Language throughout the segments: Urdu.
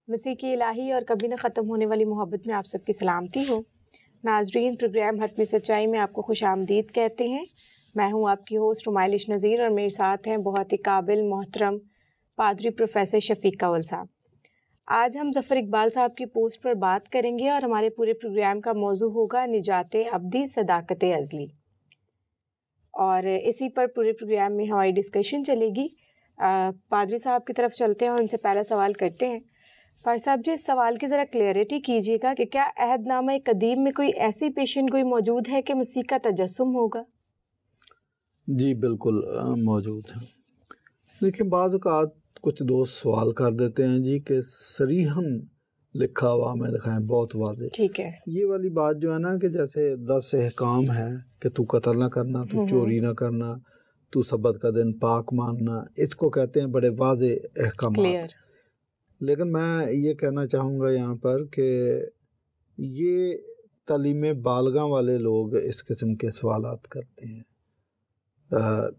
مسیح کی الہی اور کبھی نہ ختم ہونے والی محبت میں آپ سب کی سلامتی ہو۔ ناظرین، پروگرام حتمی سچائی میں آپ کو خوش آمدید کہتے ہیں۔ میں ہوں آپ کی ہوسٹ رمائلش نذیر اور میرے ساتھ ہیں بہت ہی قابل محترم پادری پروفیسر شفیق کول صاحب۔ آج ہم ظفر اقبال صاحب کی پوسٹ پر بات کریں گے اور ہمارے پورے پروگرام کا موضوع ہوگا نجات ابدی صداقت ازلی، اور اسی پر پورے پروگرام میں ہماری ڈسکشن چلے گی۔ پادری صاحب کی طرف چلتے ہیں اور ان سے پہلا سوال کرتے ہیں۔ پادری صاحب جی، اس سوال کی ذرا کلیئرٹی کیجیے گا کہ کیا عہد نامہ قدیم میں کوئی ایسی پیشن گوئی موجود ہے کہ مسیح کا تجسم ہوگا؟ جی بالکل موجود ہے۔ لیکن بعض اوقات کچھ دوست سوال کر دیتے ہیں جی کہ صریحاً لکھا ہوا ہمیں دکھائیں، بہت واضح۔ ٹھیک ہے، یہ والی بات جو ہے نا کہ جیسے 10 احکام ہے کہ تو قتل نہ کرنا، تو چوری نہ کرنا، تو سبت کا دن پاک ماننا، اس کو کہتے ہیں بڑے واضح احکامات۔ کلیئر۔ لیکن میں یہ کہنا چاہوں گا یہاں پر کہ یہ تعلیم بالغاں والے لوگ اس قسم کے سوالات کرتے ہیں۔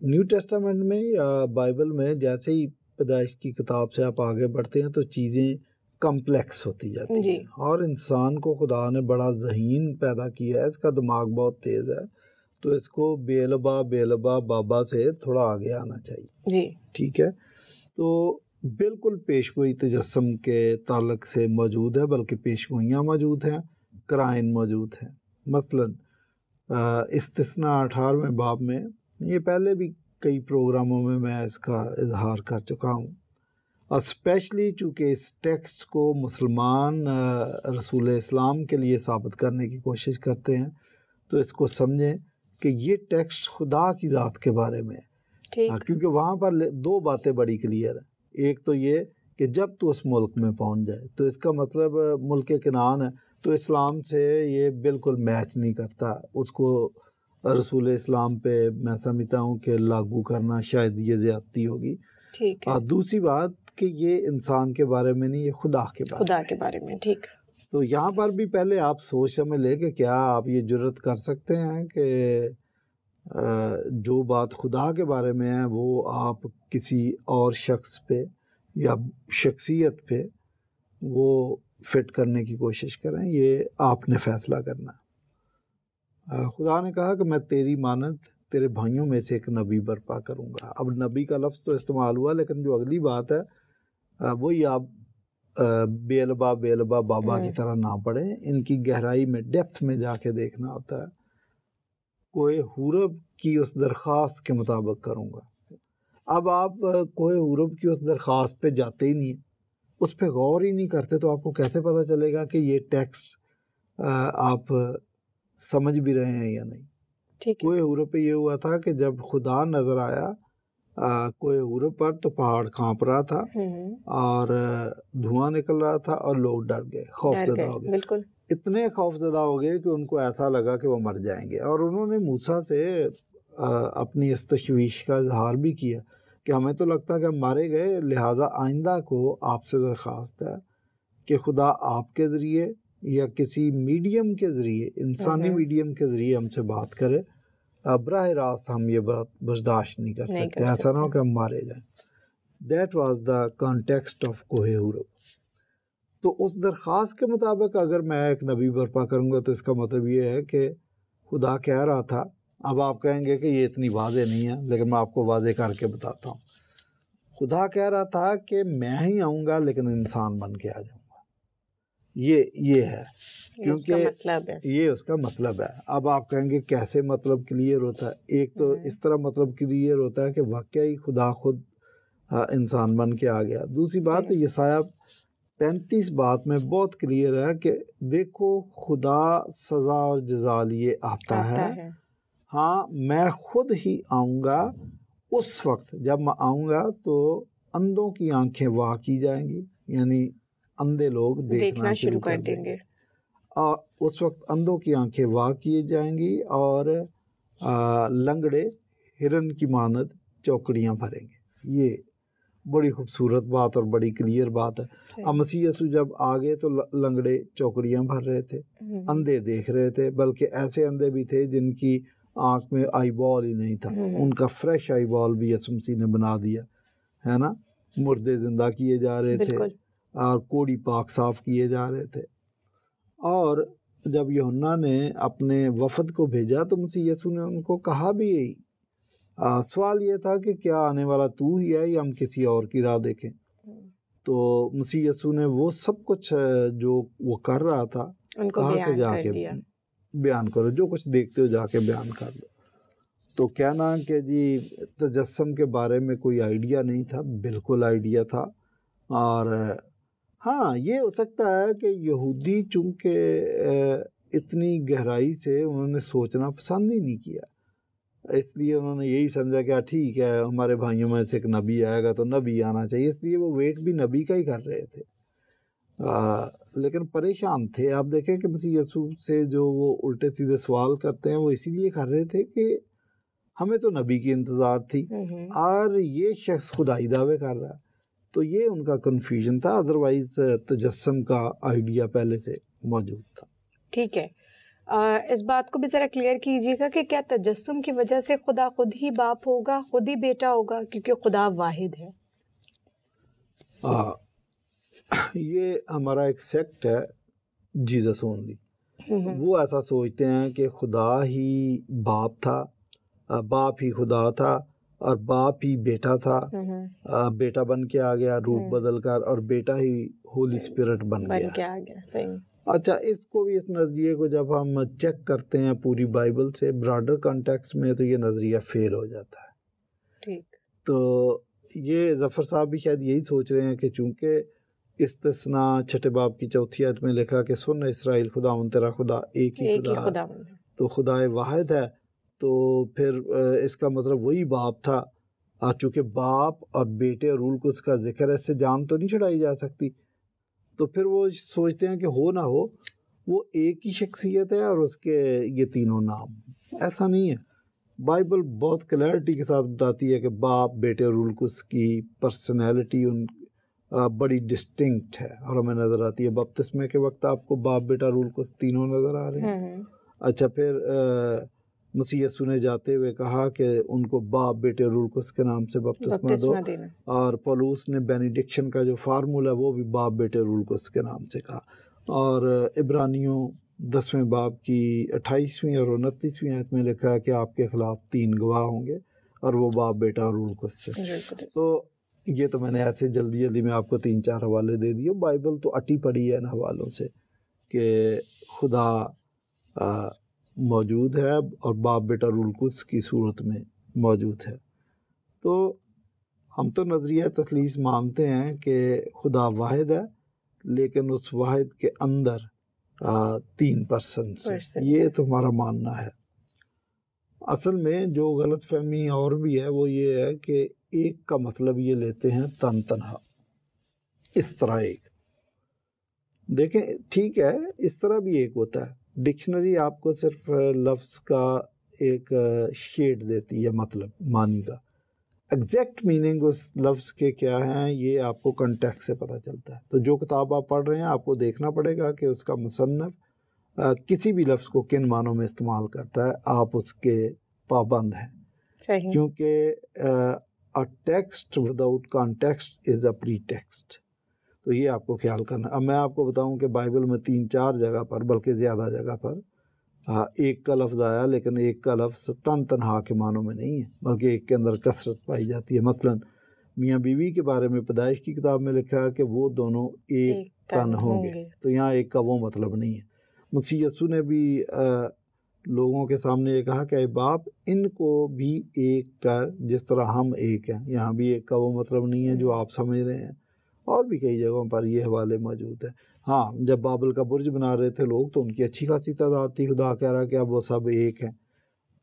نیو ٹیسٹامنٹ میں یا بائبل میں جیسے ہی پیدائش کی کتاب سے آپ آگے بڑھتے ہیں تو چیزیں کمپلیکس ہوتی جاتی ہیں، اور انسان کو خدا نے بڑا ذہین پیدا کیا ہے، اس کا دماغ بہت تیز ہے، تو اس کو بے لبا بابا سے تھوڑا آگے آنا چاہیے۔ جی ٹھیک ہے، تو بالکل پیشگوئی تجسم کے تعلق سے موجود ہے، بلکہ پیشگوئیاں موجود ہیں، قرائن موجود ہیں۔ مثلاً استثناء 18ویں باب میں، یہ پہلے بھی کئی پروگراموں میں میں اس کا اظہار کر چکا ہوں، اور اسپیشلی چونکہ اس ٹیکسٹ کو مسلمان رسول اسلام کے لیے ثابت کرنے کی کوشش کرتے ہیں، تو اس کو سمجھیں کہ یہ ٹیکسٹ خدا کی ذات کے بارے میں ہے، کیونکہ وہاں پر 2 باتیں بڑی کلیئر ہیں۔ ایک تو یہ کہ جب تو اس ملک میں پہنچ جائے، تو اس کا مطلب ملک کنعان ہے، تو اسلام سے یہ بالکل میچ نہیں کرتا، اس کو رسول اسلام پہ میں سمجھتا ہوں کہ لاگو کرنا شاید یہ زیادتی ہوگی۔ ٹھیک ہے، اور دوسری بات کہ یہ انسان کے بارے میں نہیں، یہ خدا کے بارے میں۔ ٹھیک۔ تو یہاں پر بھی پہلے آپ سوچ سمجھ لیں کہ کیا آپ یہ جرت کر سکتے ہیں کہ جو بات خدا کے بارے میں ہے وہ آپ کسی اور شخص پہ یا شخصیت پہ وہ فٹ کرنے کی کوشش کریں؟ یہ آپ نے فیصلہ کرنا۔ خدا نے کہا کہ میں تیری مانند تیرے بھائیوں میں سے ایک نبی برپا کروں گا۔ اب نبی کا لفظ تو استعمال ہوا، لیکن جو اگلی بات ہے وہی آپ بے لبا بابا کی طرح نہ پڑھیں، ان کی گہرائی میں ڈیپتھ میں جا کے دیکھنا ہوتا ہے۔ کوہ حورب کی اس درخواست کے مطابق کروں گا۔ اب آپ کوہ حورب کی اس درخواست پہ جاتے ہی نہیں ہیں، اس پہ غور ہی نہیں کرتے، تو آپ کو کیسے پتہ چلے گا کہ یہ ٹیکسٹ آپ سمجھ بھی رہے ہیں یا نہیں؟ کوہ حورب پہ یہ ہوا تھا کہ جب خدا نظر آیا کوہ حورب پر، تو پہاڑ کانپ رہا تھا اور دھواں نکل رہا تھا، اور لوگ ڈر گئے، خوف زدہ ہو گئے، بالکل اتنے خوف زدہ ہو گئے کہ ان کو ایسا لگا کہ وہ مر جائیں گے، اور انہوں نے موسیٰ سے اپنی اس تشویش کا اظہار بھی کیا کہ ہمیں تو لگتا ہے کہ ہم مارے گئے، لہٰذا آئندہ کو آپ سے درخواست ہے کہ خدا آپ کے ذریعے یا کسی میڈیم کے ذریعے، انسانی میڈیم کے ذریعے ہم سے بات کرے۔ براہ راست ہم یہ بات برداشت نہیں کر سکتے، ایسا نہ ہو کہ ہم مارے جائیں۔ That was the context of کوہ حورب۔ تو اس درخواست کے مطابق اگر میں ایک نبی برپا کروں گا، تو اس کا مطلب یہ ہے کہ خدا کہہ رہا تھا، اب آپ کہیں گے کہ یہ اتنی واضح نہیں ہے، لیکن میں آپ کو واضح کر کے بتاتا ہوں۔ خدا کہہ رہا تھا کہ میں ہی آؤں گا، لیکن انسان بن کے آ جاؤں گا۔ یہ ہے، کیونکہ یہ اس کا مطلب ہے۔ اب آپ کہیں گے کیسے مطلب کلیئر ہوتا ہے؟ ایک تو اس طرح مطلب کلیئر ہوتا ہے کہ واقعی خدا خود انسان بن کے آ گیا۔ دوسری بات یسایہ 35 بات میں بہت کلیئر ہے کہ دیکھو خدا سزا اور جزا لیے آتا ہے، ہاں میں خود ہی آؤں گا۔ اس وقت جب میں آؤں گا تو اندھوں کی آنکھیں وا کی جائیں گی، یعنی اندھے لوگ دیکھنا شروع کر دیں گے، اور اس وقت اندھوں کی آنکھیں وا کیے جائیں گی، اور لنگڑے ہرن کی مانند چوکڑیاں بھریں گے۔ یہ بڑی خوبصورت بات اور بڑی کلیئر بات ہے۔ اب مسیح یسوع جب آگے تو لنگڑے چوکڑیاں بھر رہے تھے، اندھے دیکھ رہے تھے، بلکہ ایسے اندھے بھی تھے جن کی آنکھ میں آئی بال ہی نہیں تھا، ان کا فریش آئی بال بھی یسوع مسیح نے بنا دیا ہے نا۔ مردے زندہ کیے جا رہے تھے، اور کوڑی پاک صاف کیے جا رہے تھے. اور جب یوحنا نے اپنے وفد کو بھیجا تو مسیح یسوع نے ان کو کہا بھی یہی. سوال یہ تھا کہ کیا آنے والا تو ہی ہے یا ہم کسی اور کی راہ دیکھیں. تو مسیح یسوع نے وہ سب کچھ جو وہ کر رہا تھا ان کو کہا کہ جا کے بیان کرو، جو کچھ دیکھتے ہو جا کے بیان کر دو. تو کہنا کہ جی تجسم کے بارے میں کوئی آئیڈیا نہیں تھا، بالکل آئیڈیا تھا. اور ہاں یہ ہو سکتا ہے کہ یہودی چونکہ اتنی گہرائی سے انہوں نے سوچنا پسند ہی نہیں کیا، اس لیے انہوں نے یہی سمجھا کہ ٹھیک ہے ہمارے بھائیوں میں سے ایک نبی آئے گا تو نبی آنا چاہیے، اس لیے وہ ویٹ بھی نبی کا ہی کر رہے تھے. لیکن پریشان تھے. آپ دیکھیں کہ مسیح یسوع سے جو وہ الٹے سیدھے سوال کرتے ہیں وہ اسی لیے کر رہے تھے کہ ہمیں تو نبی کی انتظار تھی اور یہ شخص خدائی دعوے کر رہا ہے. تو یہ ان کا کنفیوژن تھا، ادروائز تجسم کا آئیڈیا پہلے سے موجود تھا. ٹھیک ہے، اس بات کو بھی ذرا کلیئر کیجیے گا کہ کیا تجسم کی وجہ سے خدا خود ہی باپ ہوگا، خود ہی بیٹا ہوگا، کیونکہ خدا واحد ہے؟ یہ ہمارا ایک سیکٹ ہے جیزس اونلی، وہ ایسا سوچتے ہیں کہ خدا ہی باپ تھا، باپ ہی خدا تھا اور باپ ہی بیٹا تھا، بیٹا بن کے آ گیا روپ بدل کر، اور بیٹا ہی ہولی اسپرٹ بن گیا. صحیح. اچھا، اس کو بھی، اس نظریے کو جب ہم چیک کرتے ہیں پوری بائبل سے براڈر کانٹیکسٹ میں تو یہ نظریہ فیل ہو جاتا ہے. ٹھیک. تو یہ ظفر صاحب بھی شاید یہی سوچ رہے ہیں کہ چونکہ استثناء چھٹے باب کی 4 آیت میں لکھا کہ سن اسرائیل خداوند تیرا خدا ایک ہی خدا ہے، تو خدا واحد ہے، تو پھر اس کا مطلب وہی باپ تھا. چونکہ باپ اور بیٹے اور رول القدس کا ذکر ہے، اس سے جان تو نہیں چھڑائی جا سکتی. تو پھر وہ سوچتے ہیں کہ ہو نہ ہو وہ ایک ہی شخصیت ہے اور اس کے یہ تینوں نام. ایسا نہیں ہے. بائبل بہت کلیئرٹی کے ساتھ بتاتی ہے کہ باپ بیٹے اور رول القدس کی پرسنالٹی ان بڑی ڈسٹنکٹ ہے اور ہمیں نظر آتی ہے. بپتسمے کے وقت آپ کو باپ بیٹا رول القدس تینوں نظر آ رہے ہیں. اچھا، پھر مسیح یسوع نے جاتے ہوئے کہا کہ ان کو باپ بیٹے رول القدس کے نام سے بپتسمہ دو، اور پولوس نے بینیڈکشن کا جو فارمولا وہ بھی باپ بیٹے رول القدس کے نام سے کہا. اور عبرانیوں 10ویں باب کی 28ویں اور 29ویں آیت میں لکھا ہے کہ آپ کے خلاف 3 گواہ ہوں گے اور وہ باپ بیٹا اور رول القدس سے. تو یہ تو میں نے ایسے جلدی میں آپ کو 3-4 حوالے دے دیے. بائبل تو اٹی پڑی ہے ان حوالوں سے کہ خدا موجود ہے اور باپ بیٹا رول القدس کی صورت میں موجود ہے. تو ہم تو نظریہ تثلیث مانتے ہیں کہ خدا واحد ہے، لیکن اس واحد کے اندر 3 پرسنس ہیں. یہ تو ہمارا ماننا ہے. اصل میں جو غلط فہمی اور بھی ہے وہ یہ ہے کہ ایک کا مطلب یہ لیتے ہیں تنہا. اس طرح ایک دیکھیں، ٹھیک ہے، اس طرح بھی ایک ہوتا ہے. ڈکشنری آپ کو صرف لفظ کا ایک شیڈ دیتی ہے، مطلب معنی کا. ایگزیکٹ میننگ اس لفظ کے کیا ہیں یہ آپ کو کنٹیکسٹ سے پتہ چلتا ہے. تو جو کتاب آپ پڑھ رہے ہیں آپ کو دیکھنا پڑے گا کہ اس کا مصنف کسی بھی لفظ کو کن معنوں میں استعمال کرتا ہے، آپ اس کے پابند ہیں. صحیح. کیونکہ a text without context is a pretext. تو یہ آپ کو خیال کرنا. اب میں آپ کو بتاؤں کہ بائبل میں 3-4 جگہ پر، بلکہ زیادہ جگہ پر ایک کا لفظ آیا، لیکن ایک کا لفظ تنہا کے معنوں میں نہیں ہے، بلکہ ایک کے اندر کثرت پائی جاتی ہے. مثلا میاں بیوی کے بارے میں پیدائش کی کتاب میں لکھا ہے کہ وہ دونوں ایک تن ہوں گے. تو یہاں ایک کا وہ مطلب نہیں ہے. مسیح یسوع نے بھی لوگوں کے سامنے یہ کہا کہ اے باپ ان کو بھی ایک کر جس طرح ہم ایک ہیں. یہاں بھی ایک کا وہ مطلب نہیں ہے جو آپ سمجھ رہے ہیں. اور بھی کئی جگہوں پر یہ حوالے موجود ہیں. ہاں، جب بابل کا برج بنا رہے تھے لوگ تو ان کی اچھی خاصی تعداد تھی. خدا کہہ رہا کہ اب وہ سب ایک ہیں.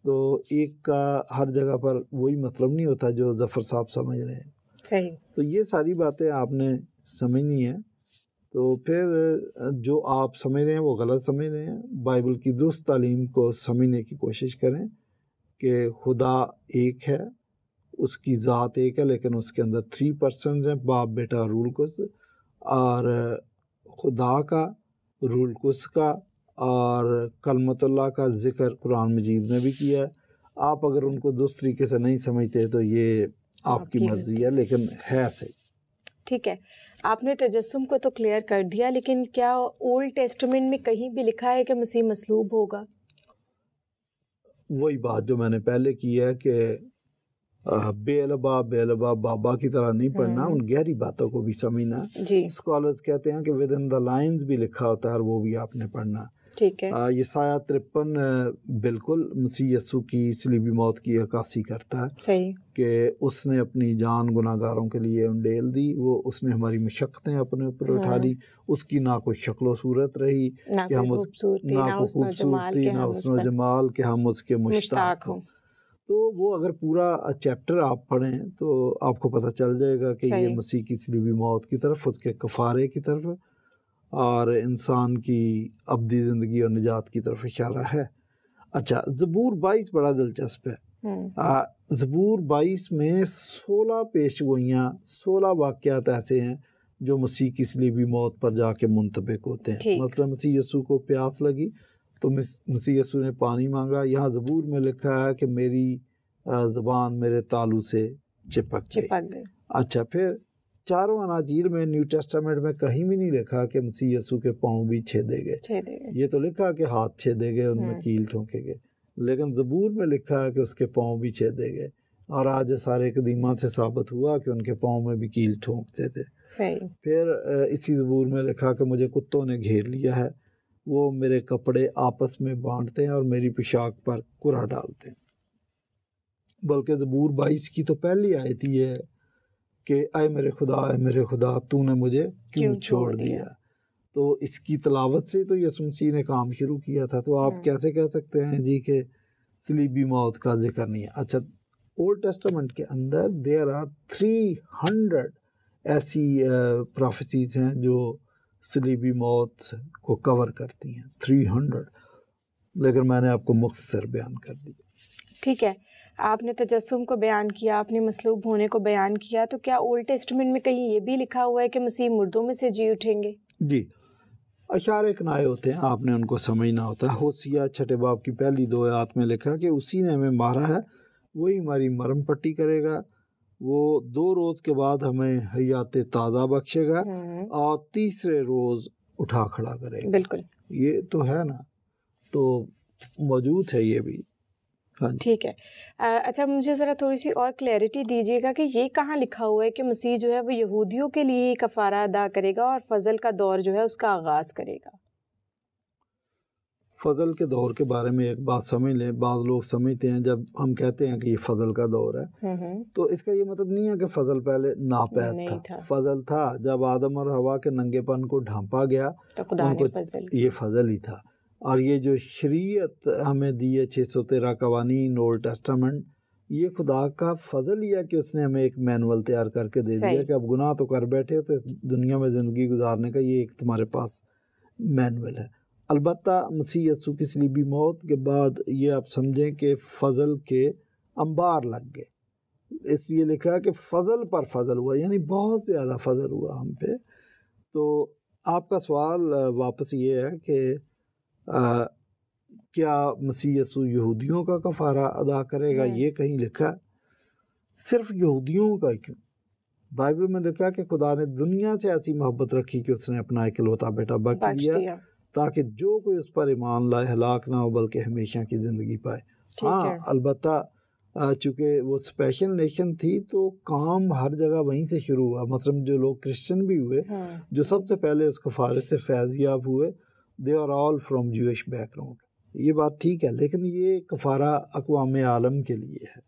تو ایک کا ہر جگہ پر وہی مطلب نہیں ہوتا جو ظفر صاحب سمجھ رہے ہیں. صحیح. تو یہ ساری باتیں آپ نے سمجھنی ہیں. تو پھر جو آپ سمجھ رہے ہیں وہ غلط سمجھ رہے ہیں. بائبل کی درست تعلیم کو سمجھنے کی کوشش کریں کہ خدا ایک ہے، اس کی ذات ایک ہے، لیکن اس کے اندر 3 پرسنز ہیں، باپ بیٹا رول القدس. اور خدا کا، رول القدس کا اور کلمت اللہ کا ذکر قرآن مجید میں بھی کیا ہے. آپ اگر ان کو دوسرے طریقے سے نہیں سمجھتے تو یہ آپ کی مرضی ہے، لیکن ہے صحیح. ٹھیک ہے، آپ نے تجسم کو تو کلیئر کر دیا، لیکن کیا اولڈ ٹیسٹمنٹ میں کہیں بھی لکھا ہے کہ مسیح مصلوب ہوگا؟ وہی بات جو میں نے پہلے کی ہے کہ بے لبا بابا کی طرح نہیں پڑھنا، ان گہری باتوں کو بھی سمجھنا. جی، اسکالرز کہتے ہیں کہ ود ان دا لائنز بھی لکھا ہوتا ہے اور وہ بھی آپ نے پڑھنا. ٹھیک ہے. یسایہ 53 بالکل مسیح یسوع کی صلیبی موت کی عکاسی کرتا ہے. صحیح. کہ اس نے اپنی جان گناہ گاروں کے لیے انڈیل دی، وہ اس نے ہماری مشقتیں اپنے اوپر اٹھا لی. اس کی نہ کوئی شکل و صورت رہی کہ ہم خوبصورتی، نہ کوئی خوبصورتی، نہ حسن و جمال کہ ہم اس کے مشتاق ہوں. تو وہ اگر پورا چیپٹر آپ پڑھیں تو آپ کو پتہ چل جائے گا کہ یہ مسیح کی صلیبی موت کی طرف، اس کے کفارے کی طرف اور انسان کی ابدی زندگی اور نجات کی طرف اشارہ ہے. اچھا، زبور 22 بڑا دلچسپ ہے. زبور 22 میں 16 پیشگوئیاں، 16 واقعات ایسے ہیں جو مسیح کی صلیبی موت پر جا کے منطبق ہوتے ہیں. مثلا مسیح یسوع کو پیاس لگی تو مسیح یسوع نے پانی مانگا. یہاں زبور میں لکھا ہے کہ میری زبان میرے تالو سے چپک گئی. اچھا، پھر چاروں اناجیل میں، نیو ٹیسٹامنٹ میں کہیں بھی نہیں لکھا کہ مسیح یسوع کے پاؤں بھی چھیدے گئے. یہ تو لکھا کہ ہاتھ چھیدے گئے، ان میں کیل ٹھونکے گئے، لیکن زبور میں لکھا ہے کہ اس کے پاؤں بھی چھیدے گئے. اور آج سارے قدیمہ سے ثابت ہوا کہ ان کے پاؤں میں بھی کیل ٹھونکتے تھے. پھر اسی زبور میں لکھا کہ مجھے کتوں نے گھیر لیا ہے، وہ میرے کپڑے آپس میں بانٹتے ہیں اور میری پوشاک پر کرا ڈالتے ہیں. بلکہ زبور 22 کی تو پہلی آیت یہ ہے کہ اے میرے خدا تو نے مجھے کیوں چھوڑ دیا. تو اس کی تلاوت سے تو یسوع مسیح نے کام شروع کیا تھا. تو آپ کیسے کہہ سکتے ہیں جی کہ صلیبی موت کا ذکر نہیں ہے؟ اچھا، اولڈ ٹیسٹمنٹ کے اندر دیر آر 300 ایسی پروفیسیز ہیں جو صلیبی موت کو کور کرتی ہیں. 300، لیکن میں نے آپ کو مختصر بیان کر دی. ٹھیک ہے، آپ نے تجسم کو بیان کیا، آپ نے مصلوب ہونے کو بیان کیا، تو کیا اولڈ ٹیسٹمنٹ میں کہیں یہ بھی لکھا ہوا ہے کہ مسیح مردوں میں سے جی اٹھیں گے؟ جی، اشارے کنائے ہوتے ہیں، آپ نے ان کو سمجھنا ہوتا ہے. ہوسیہ 6 باب کی پہلی 2 آیات میں لکھا کہ اسی نے ہمیں مارا ہے، وہی ہماری مرم پٹی کرے گا، وہ 2 روز کے بعد ہمیں حیات تازہ بخشے گا اور تیسرے روز اٹھا کھڑا کرے گا. بالکل، یہ تو ہے نا، تو موجود ہے یہ بھی. ٹھیک ہے. اچھا، مجھے ذرا تھوڑی سی اور کلیئرٹی دیجیے گا کہ یہ کہاں لکھا ہوا ہے کہ مسیح جو ہے وہ یہودیوں کے لیے ہی کفارہ ادا کرے گا اور فضل کا دور جو ہے اس کا آغاز کرے گا؟ فضل کے دور کے بارے میں ایک بات سمجھ لیں. بعض لوگ سمجھتے ہیں جب ہم کہتے ہیں کہ یہ فضل کا دور ہے تو اس کا یہ مطلب نہیں ہے کہ فضل پہلے ناپید تھا. فضل تھا جب آدم اور حوا کے ننگے پن کو ڈھانپا گیا تو خدا نے یہ فضل ہی تھا. اور یہ جو شریعت ہمیں دی ہے 613 قوانین اولڈ ٹیسٹامنٹ، یہ خدا کا فضل ہی ہے کہ اس نے ہمیں ایک مینول تیار کر کے دے دیا کہ اب گناہ تو کر بیٹھے تو دنیا میں زندگی گزارنے کا یہ ایک تمہارے پاس مینول ہے. البتہ مسیح یسوع کی صلیبی موت کے بعد یہ آپ سمجھیں کہ فضل کے انبار لگ گئے. اس لیے لکھا ہے کہ فضل پر فضل ہوا، یعنی بہت زیادہ فضل ہوا ہم پہ. تو آپ کا سوال واپس یہ ہے کہ کیا مسیح یسوع یہودیوں کا کفارہ ادا کرے گا؟ یہ کہیں لکھا ہے؟ صرف یہودیوں کا کیوں؟ بائبل میں لکھا کہ خدا نے دنیا سے ایسی محبت رکھی کہ اس نے اپنا اکلوتا بیٹا بخش دیا تاکہ جو کوئی اس پر ایمان لائے ہلاک نہ ہو بلکہ ہمیشہ کی زندگی پائے. ہاں، البتہ چونکہ وہ اسپیشل نیشن تھی تو کام ہر جگہ وہیں سے شروع ہوا. مثلا جو لوگ کرسچن بھی ہوئے، جو سب سے پہلے اس کفارے سے فیض یاب ہوئے، they are all from Jewish background. یہ بات ٹھیک ہے، لیکن یہ کفارہ اقوام عالم کے لیے ہے.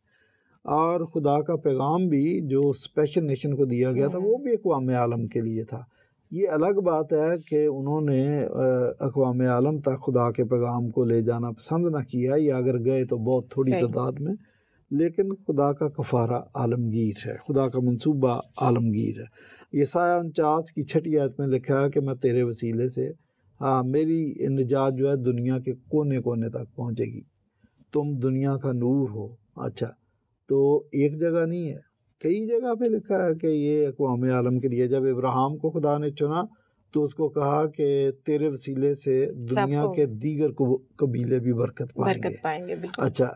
اور خدا کا پیغام بھی جو اسپیشل نیشن کو دیا گیا تھا وہ بھی اقوام عالم کے لیے تھا. یہ الگ بات ہے کہ انہوں نے اقوام عالم تک خدا کے پیغام کو لے جانا پسند نہ کیا، یا اگر گئے تو بہت تھوڑی تعداد میں. لیکن خدا کا کفارہ عالمگیر ہے، خدا کا منصوبہ عالمگیر ہے. یسایہ 49 کی 6 آیت میں لکھا ہے کہ میں تیرے وسیلے سے میری نجات جو ہے دنیا کے کونے کونے تک پہنچے گی، تم دنیا کا نور ہو. اچھا، تو ایک جگہ نہیں ہے، کئی جگہ پہ لکھا ہے کہ یہ اقوام عالم کے لیے. جب ابراہیم کو خدا نے چنا تو اس کو کہا کہ تیرے وسیلے سے دنیا کے دیگر قبیلے بھی برکت پائیں گے. بالکل. اچھا،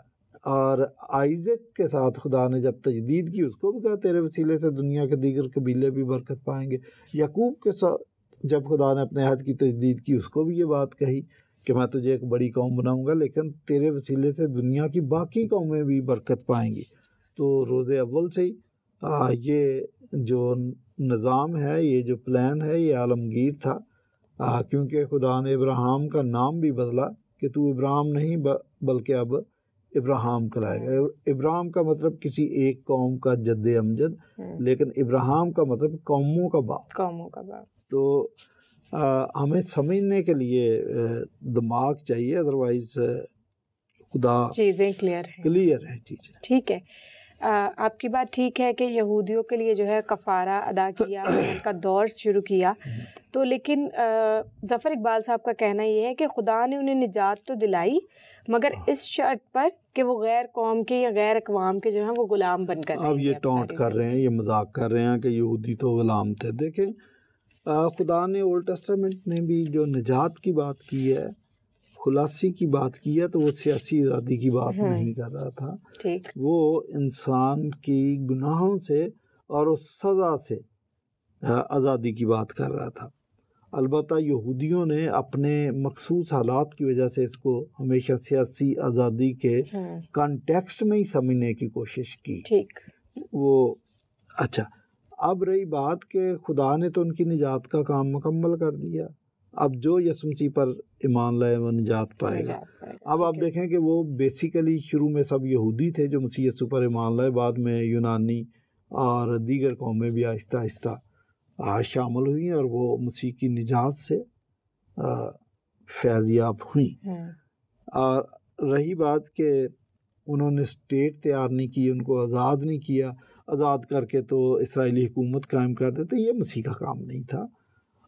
اور آئزک کے ساتھ خدا نے جب تجدید کی اس کو بھی کہا تیرے وسیلے سے دنیا کے دیگر قبیلے بھی برکت پائیں گے. یعقوب کے ساتھ جب خدا نے اپنے عہد کی تجدید کی اس کو بھی یہ بات کہی کہ میں تجھے ایک بڑی قوم بناؤں گا لیکن تیرے وسیلے سے دنیا کی باقی قومیں بھی برکت پائیں گی. تو روز اول سے ہی یہ جو نظام ہے، یہ جو پلان ہے، یہ عالمگیر تھا، کیونکہ خدا نے ابراہیم کا نام بھی بدلا کہ تو ابراہیم نہیں بلکہ اب ابراہیم کہلائے گا. ابراہیم کا مطلب کسی ایک قوم کا جد امجد، لیکن ابراہیم کا مطلب قوموں کا باپ. تو ہمیں سمجھنے کے لیے دماغ چاہیے، ادروائز خدا چیزیں کلیئر ہیں چیزیں. ٹھیک ہے، آپ کی بات ٹھیک ہے کہ یہودیوں کے لیے جو ہے کفارہ ادا کیا، ان کا دور شروع کیا، تو لیکن ظفر اقبال صاحب کا کہنا یہ ہے کہ خدا نے انہیں نجات تو دلائی مگر اس شرط پر کہ وہ غیر قوم کے یا غیر اقوام کے جو ہیں وہ غلام بن کر. اب یہ ٹونٹ کر رہے ہیں، یہ مذاق کر رہے ہیں کہ یہودی تو غلام تھے. دیکھیں خدا نے اولڈ ٹیسٹامنٹ میں بھی جو نجات کی بات کی ہے، خلاصی کی بات کی ہے، تو وہ سیاسی آزادی کی بات نہیں کر رہا تھا. وہ انسان کی گناہوں سے اور اس سزا سے آزادی کی بات کر رہا تھا. البتہ یہودیوں نے اپنے مخصوص حالات کی وجہ سے اس کو ہمیشہ سیاسی آزادی کے کانٹیکسٹ میں ہی سمجھنے کی کوشش کی. وہ اچھا، اب رہی بات کہ خدا نے تو ان کی نجات کا کام مکمل کر دیا، اب جو یسوع مسیح پر ایمان لائے وہ نجات پائے گا. اب آپ دیکھیں کہ وہ بیسیکلی شروع میں سب یہودی تھے جو مسیح یسوع پر ایمان لائے، بعد میں یونانی اور دیگر قومیں بھی آہستہ آہستہ شامل ہوئیں اور وہ مسیح کی نجات سے فیض یاب ہوئیں. اور رہی بات کہ انہوں نے اسٹیٹ تیار نہیں کی، ان کو آزاد نہیں کیا، آزاد کر کے تو اسرائیلی حکومت قائم کر دیتے، یہ مسیح کا کام نہیں تھا.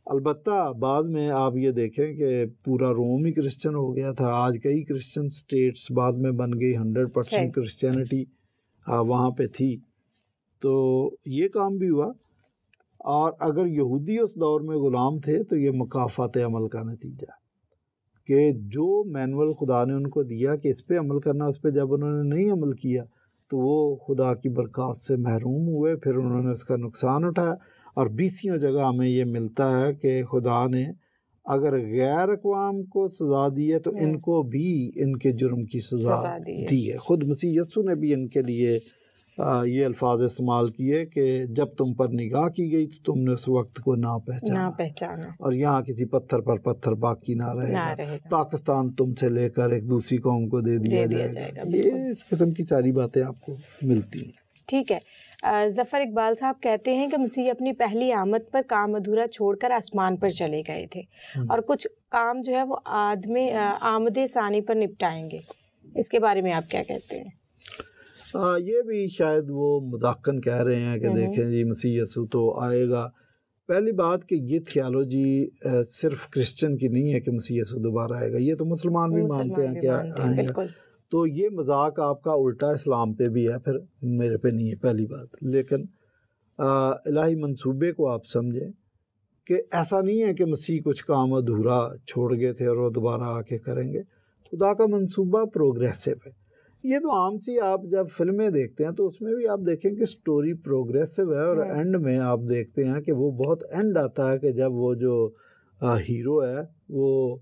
البتہ بعد میں آپ یہ دیکھیں کہ پورا روم ہی کرسچن ہو گیا تھا. آج کئی کرسچن سٹیٹس بعد میں بن گئی، 100% کرسچینٹی وہاں پہ تھی، تو یہ کام بھی ہوا. اور اگر یہودی اس دور میں غلام تھے تو یہ مکافات عمل کا نتیجہ کہ جو مینول خدا نے ان کو دیا کہ اس پہ عمل کرنا، اس پہ جب انہوں نے نہیں عمل کیا تو وہ خدا کی برکات سے محروم ہوئے، پھر انہوں نے اس کا نقصان اٹھایا. اور 20 جگہ ہمیں یہ ملتا ہے کہ خدا نے اگر غیر اقوام کو سزا دی ہے تو ان کو بھی ان کے جرم کی سزا دی ہے. خود مسیح یسوع نے بھی ان کے لیے یہ الفاظ استعمال کیے کہ جب تم پر نگاہ کی گئی تو تم نے اس وقت کو نہ پہچانا، اور یہاں کسی پتھر پر پتھر باقی نہ رہے گا. پاکستان تم سے لے کر ایک دوسری قوم کو دے دیا جائے گا. یہ اس قسم کی ساری باتیں آپ کو ملتی ہیں. ٹھیک ہے، ظفر اقبال صاحب کہتے ہیں کہ مسیح اپنی پہلی آمد پر کام ادھورا چھوڑ کر آسمان پر چلے گئے تھے اور کچھ کام جو ہے وہ آمد ثانی پر نپٹائیں گے. اس کے بارے میں آپ کیا کہتے ہیں؟ یہ بھی شاید وہ مذاقن کہہ رہے ہیں کہ دیکھیں جی مسیح یسوع تو آئے گا. پہلی بات کہ یہ تھیالوجی صرف کرسچن کی نہیں ہے کہ مسیح یسوع دوبارہ آئے گا، یہ تو مسلمان بھی مانتے ہیں کہ آئے گا. تو یہ مذاق آپ کا الٹا اسلام پہ بھی ہے، پھر میرے پہ نہیں ہے پہلی بات. لیکن الہی منصوبے کو آپ سمجھیں کہ ایسا نہیں ہے کہ مسیح کچھ کام ادھورا چھوڑ گئے تھے اور وہ دوبارہ آ کے کریں گے. خدا کا منصوبہ پروگریسو ہے. یہ تو عام سی آپ جب فلمیں دیکھتے ہیں تو اس میں بھی آپ دیکھیں کہ سٹوری پروگریسو ہے، اور اینڈ میں آپ دیکھتے ہیں کہ وہ بہت اینڈ آتا ہے کہ جب وہ جو ہیرو ہے وہ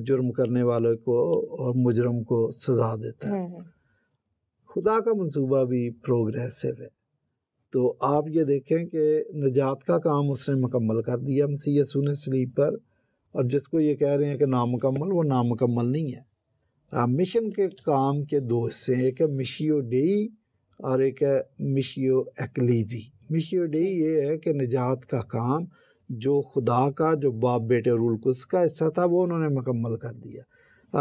جرم کرنے والے کو اور مجرم کو سزا دیتا ہے. خدا کا منصوبہ بھی پروگریسو ہے. تو آپ یہ دیکھیں کہ نجات کا کام اس نے مکمل کر دیا مسیح یسوع نے صلیب پر، اور جس کو یہ کہہ رہے ہیں کہ نامکمل، وہ نامکمل نہیں ہے. مشن کے کام کے دو حصے ہیں، ایک ہے مشیو ڈیئی اور ایک ہے مشیو ایکلیزی. مشیو ڈیئی یہ ہے کہ نجات کا کام جو خدا کا، جو باپ بیٹے رول القدس کا حصہ تھا، وہ انہوں نے مکمل کر دیا.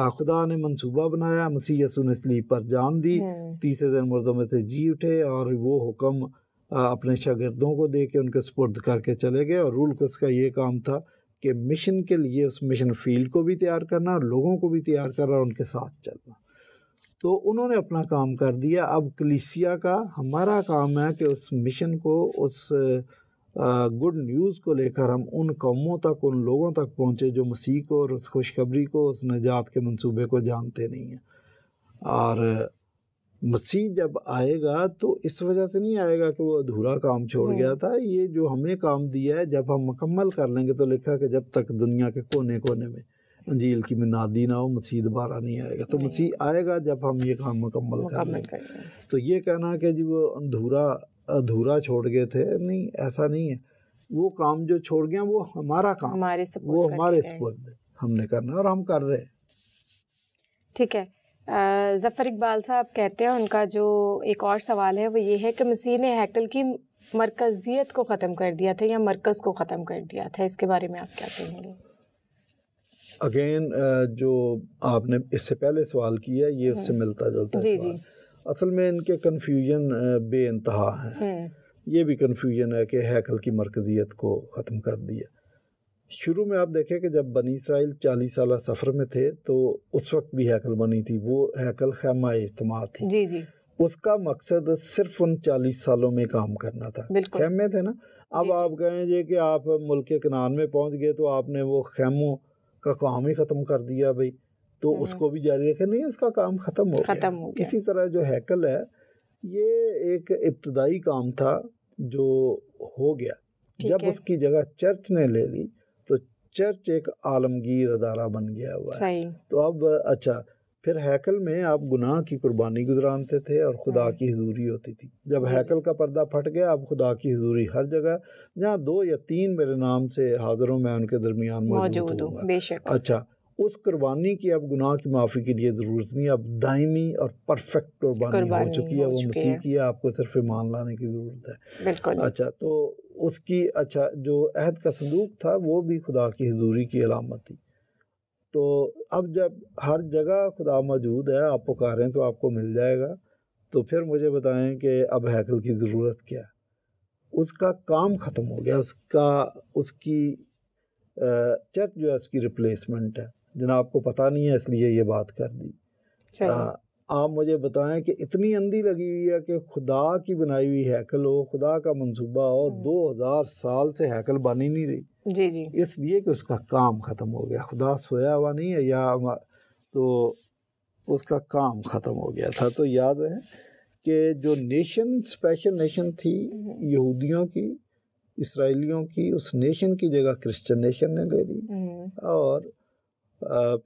خدا نے منصوبہ بنایا، مسیح یسوع نے صلیب پر جان دی، تیسرے دن مردوں میں سے جی اٹھے، اور وہ حکم اپنے شاگردوں کو دے کے ان کے سپرد کر کے چلے گئے. اور رول القدس کا یہ کام تھا کہ مشن کے لیے اس مشن فیلڈ کو بھی تیار کرنا اور لوگوں کو بھی تیار کرنا اور ان کے ساتھ چلنا. تو انہوں نے اپنا کام کر دیا. اب کلیسیا کا ہمارا کام ہے کہ اس مشن کو، اس گڈ نیوز کو لے کر ہم ان قوموں تک، ان لوگوں تک پہنچے جو مسیح کو اور اس خوشخبری کو، اس نجات کے منصوبے کو جانتے نہیں ہیں. اور مسیح جب آئے گا تو اس وجہ سے نہیں آئے گا کہ وہ ادھورا کام چھوڑ گیا تھا. یہ جو ہمیں کام دیا ہے جب ہم مکمل کر لیں گے، تو لکھا کہ جب تک دنیا کے کونے کونے میں انجیل کی منادی نہ ہو مسیح دوبارہ نہیں آئے گا. تو مسیح آئے گا جب ہم یہ کام مکمل کر لیں گے. تو یہ کہنا کہ جی وہ ادھورا چھوڑ گئے تھے، نہیں، ایسا نہیں ہے. وہ کام جو چھوڑ گیا وہ ہمارا کام، وہ ہمارے سپرد ہے، ہم نے کرنا اور ہم کر رہے ہیں. ٹھیک ہے. ظفر اقبال صاحب کہتے ہیں، ان کا جو ایک اور سوال ہے وہ یہ ہے کہ مسیح نے ہیکل کی مرکزیت کو ختم کر دیا تھا یا مرکز کو ختم کر دیا تھا، اس کے بارے میں آپ کیا کہیں گے؟ اگین جو آپ نے اس سے پہلے سوال کیا یہ اس سے ملتا جلتا ہے سوال. اصل میں ان کے کنفیوژن بے انتہا ہیں. یہ بھی کنفیوژن ہے کہ ہیکل کی مرکزیت کو ختم کر دیا. شروع میں آپ دیکھیں کہ جب بنی اسرائیل 40 سالہ سفر میں تھے تو اس وقت بھی ہیکل بنی تھی. وہ ہیکل خیمہ اجتماع تھی. جی. اس کا مقصد صرف ان 40 سالوں میں کام کرنا تھا. خیمے تھے نا. اب آپ کہیں جی کہ آپ ملک کنعان میں پہنچ گئے تو آپ نے وہ خیموں کا کام ہی ختم کر دیا بھائی، تو اس کو بھی جاری رکھے. نہیں، اس کا کام ختم ہو گیا. اسی طرح جو ہیکل ہے یہ ایک ابتدائی کام تھا جو ہو گیا. جب اس کی جگہ چرچ نے لے لی تو چرچ ایک عالمگیر ادارہ بن گیا ہوا ہے. تو اب اچھا، پھر ہیکل میں آپ گناہ کی قربانی گزرانتے تھے اور خدا کی حضوری ہوتی تھی. جب ہیکل کا پردہ پھٹ گیا اب خدا کی حضوری ہر جگہ، جہاں 2 یا 3 میرے نام سے حاضر ہوں میں ان کے درمیان موجود ہوں. بے شک. اچھا، اس قربانی کی اب گناہ کی معافی کے لیے ضرورت نہیں، اب دائمی اور پرفیکٹ قربانی ہو چکی ہے. وہ مسیح کی ہے، آپ کو صرف ایمان لانے کی ضرورت ہے. بالکل. اچھا، تو اس کی جو عہد کا صندوق تھا وہ بھی خدا کی حضوری کی علامت تھی. تو اب جب ہر جگہ خدا موجود ہے، آپ پکاریں تو آپ کو مل جائے گا. تو پھر مجھے بتائیں کہ اب ہیکل کی ضرورت کیا؟ اس کا کام ختم ہو گیا. اس کی چرچ جو ہے اس کی ریپلیسمنٹ ہے. جناب کو پتہ نہیں ہے اس لیے یہ بات کر دی. آپ مجھے بتائیں کہ اتنی اندھی لگی ہوئی ہے کہ خدا کی بنائی ہوئی ہیکل ہو، خدا کا منصوبہ ہو، 2000 سال سے ہیکل بنی نہیں رہی. جی. اس لیے کہ اس کا کام ختم ہو گیا. خدا سویا ہوا نہیں ہے تو اس کا کام ختم ہو گیا تھا. تو یاد رہے کہ جو نیشن، اسپیشل نیشن تھی یہودیوں کی، اسرائیلیوں کی، اس نیشن کی جگہ کرسچن نیشن نے لے لی. اور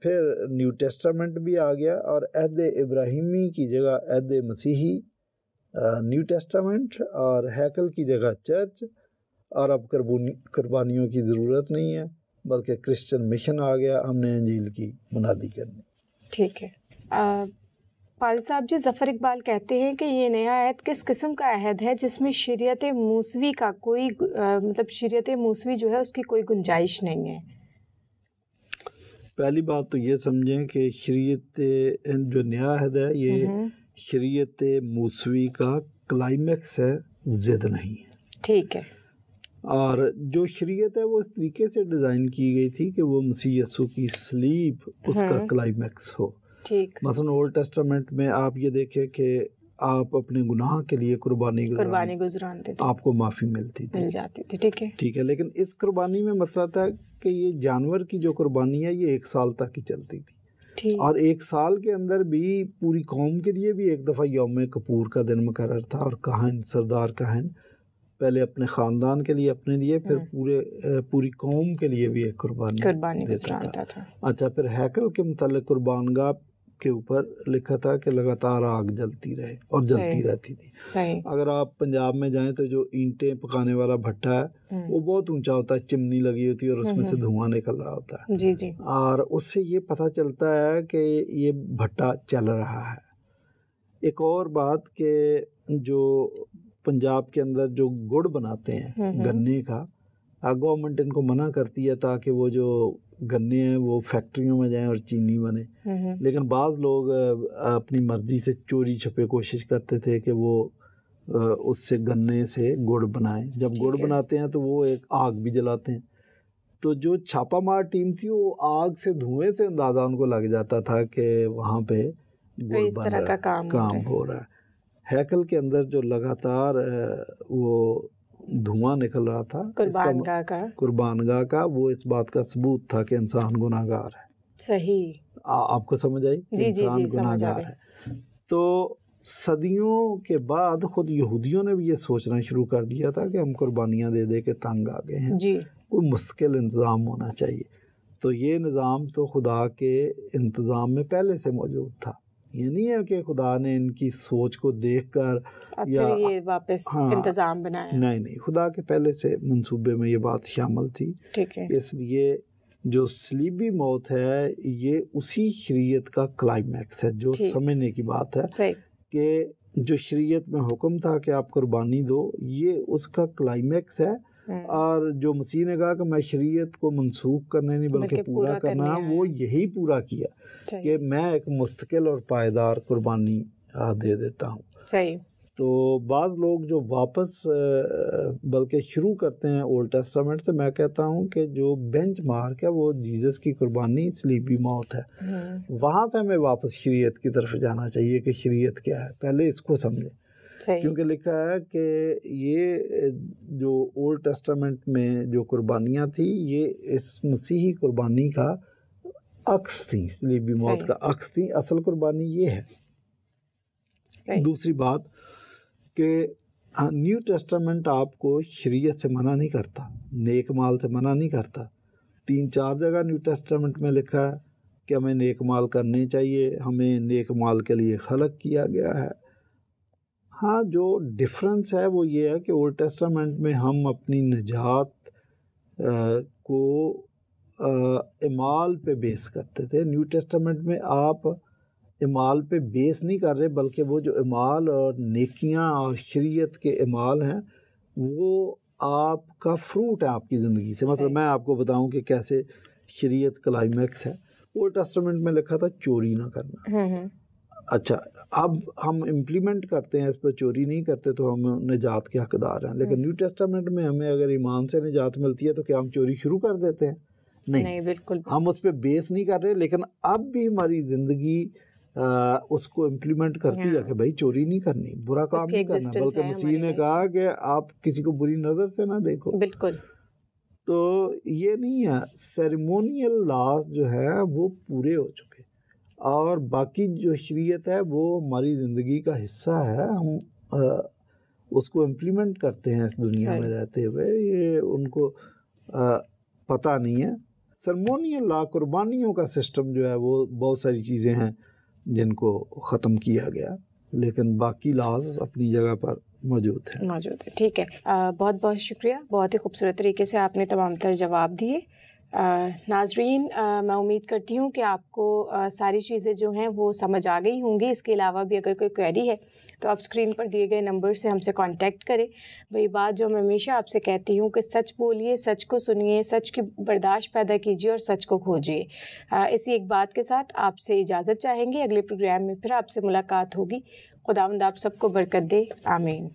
پھر نیو ٹیسٹامنٹ بھی آ گیا اور عہد ابراہیمی کی جگہ عہد مسیحی، نیو ٹیسٹامنٹ، اور ہیکل کی جگہ چرچ. اور اب قربانیوں کی ضرورت نہیں ہے بلکہ کرسچن مشن آ گیا، ہم نے انجیل کی منادی کرنی. ٹھیک ہے. پال صاحب جی، ظفر اقبال کہتے ہیں کہ یہ نیا عہد کس قسم کا عہد ہے جس میں شریعت موسوی کا کوئی شریعت موسوی جو ہے اس کی کوئی گنجائش نہیں ہے؟ پہلی بات تو یہ سمجھیں کہ شریعت جو نیا عہد ہے یہ شریعت موسوی کا کلائمیکس ہے، ضد نہیں ہے. ٹھیک ہے. اور جو شریعت ہے وہ اس طریقے سے ڈیزائن کی گئی تھی کہ وہ مسیح یسوع کی صلیب اس کا کلائمیکس ہو. ٹھیک. مثلا اولڈ ٹیسٹامنٹ میں آپ یہ دیکھیں کہ آپ اپنے گناہ کے لیے قربانی گزرانتے تھے، آپ کو معافی ملتی تھی، مل جاتی تھی. ٹھیک ہے. لیکن اس قربانی میں مسئلہ تھا کہ یہ جانور کی جو قربانی ہے یہ 1 سال تک ہی چلتی تھی. اور 1 سال کے اندر بھی پوری قوم کے لیے بھی ایک دفعہ یوم کپور کا دن مقرر تھا. اور کاہن، سردار کاہن، پہلے اپنے خاندان کے لیے، اپنے لیے، پھر پوری قوم کے لیے بھی ایک قربانی دیتا تھا. اچھا، پھر ہیکل کے متعلق قربان گاہ کے اوپر لکھا تھا کہ لگاتار آگ جلتی رہے اور جلتی رہتی تھی. اگر آپ پنجاب میں جائیں تو جو اینٹیں پکانے والا بھٹا ہے وہ بہت اونچا ہوتا ہے، چمنی لگی ہوتی ہے اور اس میں سے دھواں نکل رہا ہوتا ہے. اور اس سے یہ پتہ چلتا ہے کہ یہ بھٹا چل رہا ہے. ایک اور بات کہ جو پنجاب کے اندر جو گڑ بناتے ہیں گنے کا، گورنمنٹ ان کو منع کرتی ہے تاکہ وہ جو گنے ہیں وہ فیکٹریوں میں جائیں اور چینی بنے. لیکن بعض لوگ اپنی مرضی سے چوری چھپے کوشش کرتے تھے کہ وہ اس سے گنے سے گڑ بنائیں. جب گڑ بناتے ہیں تو وہ ایک آگ بھی جلاتے ہیں. تو جو چھاپا مار ٹیم تھی وہ آگ سے، دھوئیں سے اندازہ ان کو لگ جاتا تھا کہ وہاں پہ گڑ بن رہا ہے، کام ہو رہا ہے. ہیکل کے اندر جو لگاتار وہ دھواں نکل رہا تھا قربان گاہ کا، وہ اس بات کا ثبوت تھا کہ انسان گناہ گار ہے. صحیح. آپ کو سمجھ آئی؟ انسان گناہ گار ہے. تو صدیوں کے بعد خود یہودیوں نے بھی یہ سوچنا شروع کر دیا تھا کہ ہم قربانیاں دے دے کے تنگ آ گئے ہیں، جی کوئی مستقل انتظام ہونا چاہیے. تو یہ نظام تو خدا کے انتظام میں پہلے سے موجود تھا. یہ نہیں ہے کہ خدا نے ان کی سوچ کو دیکھ کر یا یہ واپس انتظام بنایا. نہیں، خدا کے پہلے سے منصوبے میں یہ بات شامل تھی. ٹھیک ہے. اس لیے جو صلیبی موت ہے یہ اسی شریعت کا کلائمیکس ہے، جو سمجھنے کی بات ہے کہ جو شریعت میں حکم تھا کہ آپ قربانی دو، یہ اس کا کلائمیکس ہے. اور جو مسیح نے کہا کہ میں شریعت کو منسوخ کرنے نہیں بلکہ پورا کرنا، وہ یہی پورا کیا کہ میں ایک مستقل اور پائیدار قربانی دے دیتا ہوں. صحیح. تو بعض لوگ جو واپس بلکہ شروع کرتے ہیں اولڈ ٹیسٹامنٹ سے، میں کہتا ہوں کہ جو بینچ مارک ہے وہ جیزس کی قربانی صلیبی موت ہے. وہاں سے ہمیں واپس شریعت کی طرف جانا چاہیے کہ شریعت کیا ہے، پہلے اس کو سمجھیں. کیونکہ لکھا ہے کہ یہ جو اولڈ ٹیسٹامنٹ میں جو قربانیاں تھیں یہ اس مسیحی قربانی کا عکس تھیں، صلیبی موت کا عکس تھیں. اصل قربانی یہ ہے. دوسری بات کہ نیو ٹیسٹامنٹ آپ کو شریعت سے منع نہیں کرتا، نیک مال سے منع نہیں کرتا. 3-4 جگہ نیو ٹیسٹامنٹ میں لکھا ہے کہ ہمیں نیک مال کرنے چاہیے، ہمیں نیک مال کے لیے خلق کیا گیا ہے. ہاں، جو ڈفرنس ہے وہ یہ ہے کہ اولڈ ٹیسٹامنٹ میں ہم اپنی نجات کو اعمال پہ بیس کرتے تھے. نیو ٹیسٹامنٹ میں آپ اعمال پہ بیس نہیں کر رہے، بلکہ وہ جو اعمال اور نیکیاں اور شریعت کے اعمال ہیں وہ آپ کا فروٹ ہے آپ کی زندگی سے. مطلب میں آپ کو بتاؤں کہ کیسے شریعت کلائمیکس ہے. اولڈ ٹیسٹامنٹ میں لکھا تھا چوری نہ کرنا. اچھا، اب ہم امپلیمنٹ کرتے ہیں اس پہ، چوری نہیں کرتے تو ہم نجات کے حقدار ہیں. لیکن نیو ٹیسٹامنٹ میں ہمیں اگر ایمان سے نجات ملتی ہے تو کیا ہم چوری شروع کر دیتے ہیں؟ نہیں، بالکل. ہم اس پہ بیس نہیں کر رہے، لیکن اب بھی ہماری زندگی اس کو امپلیمنٹ کرتی ہے کہ بھائی چوری نہیں کرنی، برا کام نہیں کرنا، بلکہ مسیح نے کہا کہ آپ کسی کو بری نظر سے نہ دیکھو. بالکل. تو یہ نہیں ہے، سیریمونیل لاز جو ہے وہ پورے ہو چکے، اور باقی جو شریعت ہے وہ ہماری زندگی کا حصہ ہے. ہم اس کو امپلیمنٹ کرتے ہیں اس دنیا میں رہتے ہوئے. یہ ان کو پتہ نہیں ہے. سیریمونیل لا، قربانیوں کا سسٹم جو ہے وہ بہت ساری چیزیں ہیں جن کو ختم کیا گیا، لیکن باقی لاز اپنی جگہ پر موجود ہے. ٹھیک ہے. بہت بہت شکریہ. بہت ہی خوبصورت طریقے سے آپ نے تمام تر جواب دیے. ناظرین، میں امید کرتی ہوں کہ آپ کو ساری چیزیں جو ہیں وہ سمجھ آ گئی ہوں گی. اس کے علاوہ بھی اگر کوئی کوئری ہے تو آپ اسکرین پر دیے گئے نمبر سے ہم سے کانٹیکٹ کریں. وہی بات جو میں ہمیشہ آپ سے کہتی ہوں کہ سچ بولیے، سچ کو سنیے، سچ کی برداشت پیدا کیجیے اور سچ کو کھوجیے. اسی ایک بات کے ساتھ آپ سے اجازت چاہیں گے. اگلے پروگرام میں پھر آپ سے ملاقات ہوگی. خداوند آپ سب کو برکت دے. آمین.